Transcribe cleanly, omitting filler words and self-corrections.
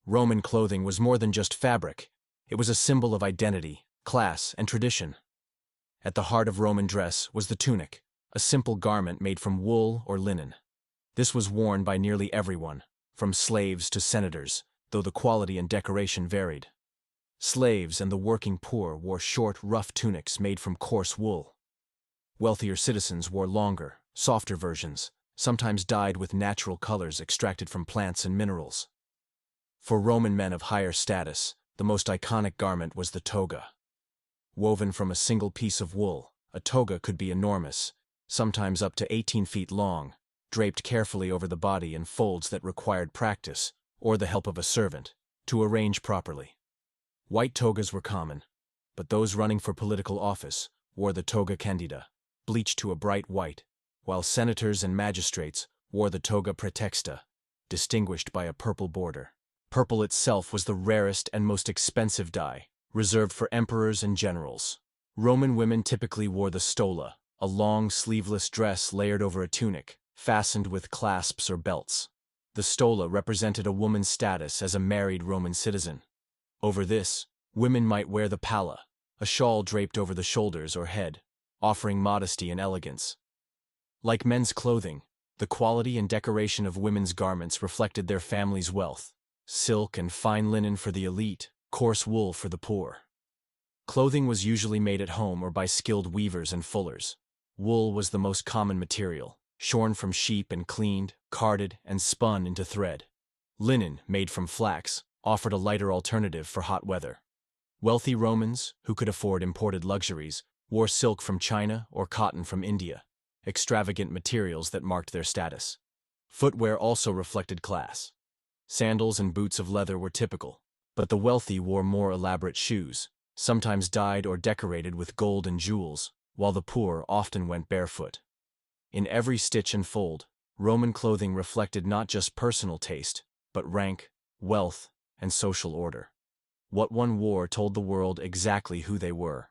Roman clothing was more than just fabric. It was a symbol of identity, class, and tradition. At the heart of Roman dress was the tunic, a simple garment made from wool or linen. This was worn by nearly everyone, from slaves to senators, though the quality and decoration varied. Slaves and the working poor wore short, rough tunics made from coarse wool. Wealthier citizens wore longer, softer versions, sometimes dyed with natural colors extracted from plants and minerals. For Roman men of higher status, the most iconic garment was the toga. Woven from a single piece of wool, a toga could be enormous, sometimes up to 18 feet long, draped carefully over the body in folds that required practice, or the help of a servant, to arrange properly. White togas were common, but those running for political office wore the toga candida, bleached to a bright white, while senators and magistrates wore the toga praetexta, distinguished by a purple border. Purple itself was the rarest and most expensive dye, reserved for emperors and generals. Roman women typically wore the stola, a long, sleeveless dress layered over a tunic, fastened with clasps or belts. The stola represented a woman's status as a married Roman citizen. Over this, women might wear the palla, a shawl draped over the shoulders or head, offering modesty and elegance. Like men's clothing, the quality and decoration of women's garments reflected their family's wealth: silk and fine linen for the elite, coarse wool for the poor. Clothing was usually made at home or by skilled weavers and fullers. Wool was the most common material, shorn from sheep and cleaned, carded, and spun into thread. Linen, made from flax, offered a lighter alternative for hot weather. Wealthy Romans, who could afford imported luxuries, wore silk from China or cotton from India, extravagant materials that marked their status. Footwear also reflected class. Sandals and boots of leather were typical, but the wealthy wore more elaborate shoes, sometimes dyed or decorated with gold and jewels, while the poor often went barefoot. In every stitch and fold, Roman clothing reflected not just personal taste, but rank, wealth, and social order. What one wore told the world exactly who they were.